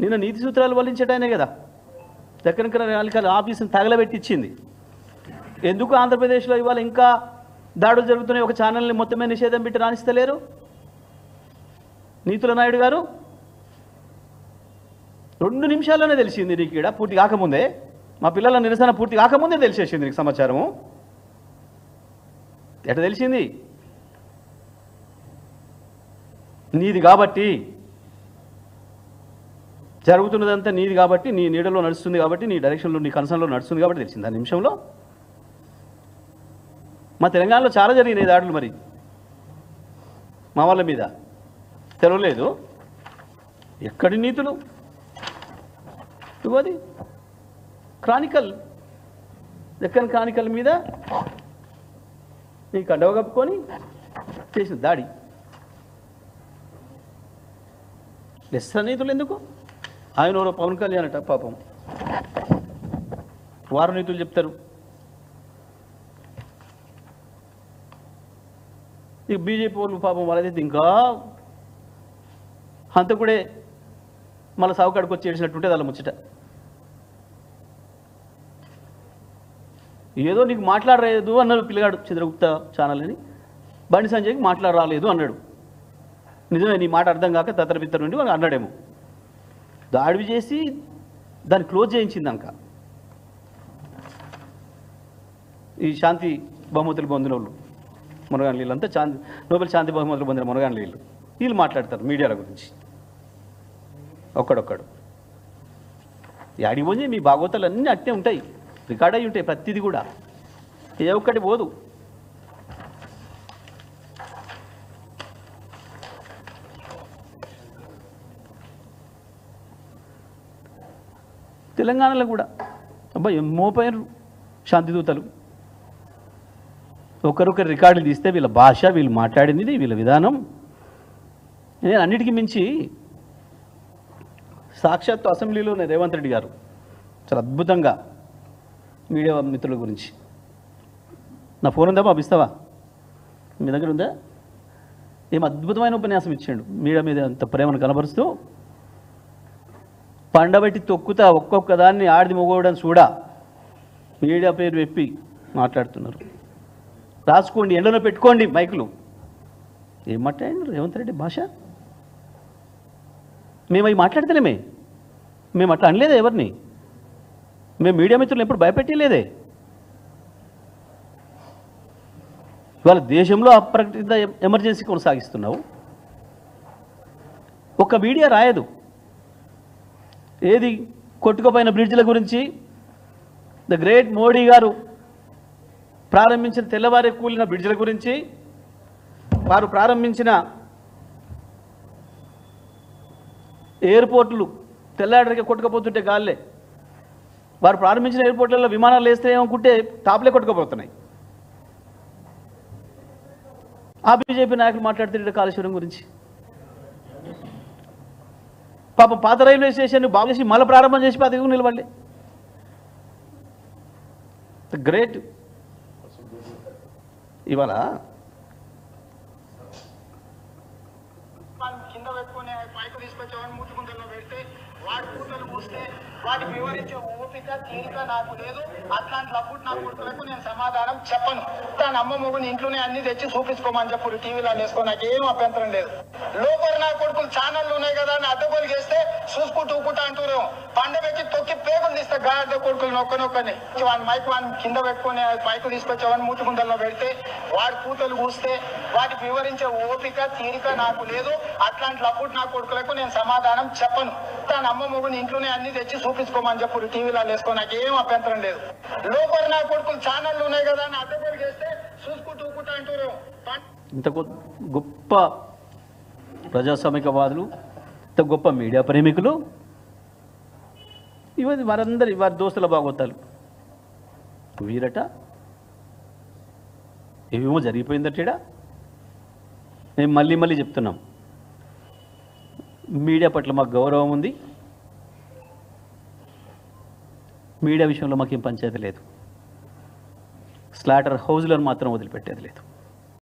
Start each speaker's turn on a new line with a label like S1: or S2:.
S1: నిన్న నీతి సూత్రాలు వల్లించడానే కదా దక్కన్ క్రానికల్ ఆఫీసుని తగలబెట్టించింది. ఎందుకు ఆంధ్రప్రదేశ్లో ఇవాళ ఇంకా దాడులు జరుగుతున్నాయి? ఒక ఛానల్ని మొత్తమే నిషేధం పెట్టి రాణిస్తలేరు నీతుల నాయుడు గారు. 2 నిమిషాల్లోనే తెలిసింది నీకు ఇక్కడ పూర్తి కాకముందే, మా పిల్లల నిరసన పూర్తి కాకముందే తెలిసేసింది నీకు సమాచారము. ఎట్లా తెలిసింది? నీది కాబట్టి, జరుగుతున్నదంతా నీది కాబట్టి, నీ నీడలో నడుస్తుంది కాబట్టి, నీ డైరెక్షన్లో నీ కన్సర్న్లో నడుస్తుంది కాబట్టి తెలిసింది ఆ నిమిషంలో. మా తెలంగాణలో చాలా జరిగినాయి దాడులు, మరి మా వాళ్ళ మీద తెలవలేదు. ఎక్కడి నీతులు? ఇవ్వది క్రానికల్, దక్కన్ క్రానికల్ మీద నీ కండవ కప్పుకొని చేసిన దాడి. లెస్స నీతులు ఎందుకు? ఆయన ఎవరో పవన్ కళ్యాణ్ అట పాపం, వారు నీతులు చెప్తారు. ఇక బీజేపీ వాళ్ళు పాపం వాళ్ళైతే ఇంకా హంతకుడే మళ్ళీ సావుకాడికి వచ్చి ఏడిచినట్టుంటే వాళ్ళ ముచ్చట. ఏదో నీకు మాట్లాడలేదు అన్నాడు పిల్లగాడు చంద్రగుప్త ఛానల్ అని, బండి సంజయ్కి మాట్లాడరాలేదు అన్నాడు. నిజమే, నీ మాట అర్థం కాక తత్తరపిత్తర నుండి వాళ్ళు అన్నాడేమో. దాడి చేసి దాన్ని క్లోజ్ చేయించింది అంక. ఈ శాంతి బహుమతులు పొందిన వాళ్ళు మునగాన్ వీళ్ళు అంతా నోబెల్ శాంతి బహుమతులు పొందిన మునగాన్ వీళ్ళు మాట్లాడతారు మీడియాల గురించి ఒక్కడొక్కడు. యాడికి పోయి మీ భాగవతాలు అన్నీ అట్టే ఉంటాయి, రికార్డ్ అయి ఉంటాయి ప్రతిదీ కూడా, ఏ ఒక్కటి పోదు. తెలంగాణలో కూడా అబ్బాయి మోపోయారు శాంతిదూతలు. ఒకరొకరు రికార్డులు తీస్తే వీళ్ళ భాష, వీళ్ళు మాట్లాడింది, వీళ్ళ విధానం. నేను అన్నిటికీ మించి సాక్షాత్తు అసెంబ్లీలోనే రేవంత్ రెడ్డి గారు చాలా అద్భుతంగా మీడియా మిత్రుల గురించి, నా ఫోన్ ఉందా బాబు ఇస్తావా, మీ దగ్గర ఉందా, ఏం అద్భుతమైన ఉపన్యాసం ఇచ్చాడు మీడియా మీద అంత ప్రేమను కనబరుస్తూ. పండబెట్టి తొక్కుతా ఒక్కొక్క దాన్ని ఆడిది మొగోవడం చూడా మీడియా పేరు చెప్పి మాట్లాడుతున్నారు. రాసుకోండి, ఎండలో పెట్టుకోండి మైకులు. ఏం మాట్లాడినారు రేవంత్ రెడ్డి భాష? మేము అవి మాట్లాడతలేమే, మేము అట్లా అనలేదే ఎవరిని, మేము మీడియా మిత్రులు ఎప్పుడు భయపెట్టలేదే. ఇవాళ దేశంలో అప్రకటిత ఎమర్జెన్సీ కొనసాగిస్తున్నావు, ఒక్క మీడియా రాయదు. ఏది కొట్టుకుపోయిన బ్రిడ్జ్ల గురించి, ద గ్రేట్ మోడీ గారు ప్రారంభించిన తెల్లవారే కూలిన బ్రిడ్జ్ల గురించి, వారు ప్రారంభించిన ఎయిర్పోర్ట్లు తెల్లాడరికి కొట్టుకుపోతుంటే గాల్లే, వారు ప్రారంభించిన ఎయిర్పోర్ట్లలో విమానాలు వేస్తే ఏమనుకుంటే టాప్లే కొట్టుకుపోతున్నాయి. ఆ బీజేపీ నాయకులు మాట్లాడుతుంటే కాళేశ్వరం గురించి, పాపం పాత రైల్వే స్టేషన్ బాగు చేసి మళ్ళీ ప్రారంభం చేసి పాత నిలబడలే. గ్రేట్. ఇవాళ
S2: కింద పెట్టుకుని పైకి తీసుకొచ్చేవాడిని మూతికుంటలో పెడితే వాడి కూతలు పూస్తే వాటికి వివరించే ఓపిక తీరిక నాకు లేదు. అట్లాంటి లబ్బుడు నా కొడుకులకు నేను సమాధానం చెప్పను. తన అమ్మ మొగుని ఇంట్లోనే అన్ని తెచ్చి చూపించుకోమని చెప్పు, టీవీలో వేసుకో, నాకు ఏం అభ్యంతరం లేదు. లోపల నా కొడుకులు ఛానళ్ళు ఉన్నాయి కదా అని అడ్డగోలు చేస్తే చూసుకుంటూ ఊకుంటా అంటూరేమో, పండబెట్టి తొక్కి పేగులు తీస్తే గాడ్డ కొడుకులు నొక్కనొక్కని వాడి మైక్ వాడిని కింద పెట్టుకుని పైకి తీసుకొచ్చేవాడిని మూతికుంటల్లో పెడితే వాడి కూతలు పూస్తే వాటికి వివరించే ఓపిక తీరిక నాకు లేదు. అట్లాంటి లబ్బుడు నా కొడుకులకు నేను సమాధానం చెప్పను. తన అమ్మ మొగుని ఇంట్లోనే అన్ని తెచ్చి చూపించుకోమని చెప్పు, టీవీలో వేసుకో, నాకు ఏం అభ్యంతరం లేదు. లోపల నా కొడుకులు ఛానళ్ళు ఉన్నాయి కదా అని అడ్డగోలు చేస్తే చూసుకుంటూ ఊకుంటా అంటూరేమో.
S1: ఇంత గొప్ప ప్రజాస్వామికవాదులు, ఇంత గొప్ప మీడియా ప్రేమికులు, ఇవన్నీ వారందరి వారి దోస్తుల భాగవతాలు వీరట. ఏమేమో జరిగిపోయిందట. మేము మళ్ళీ మళ్ళీ చెప్తున్నాం, మీడియా పట్ల మాకు గౌరవం ఉంది, మీడియా విషయంలో మాకేం పంచాయతీ లేదు, స్లాటర్ హౌజ్లను మాత్రం వదిలిపెట్టేది లేదు.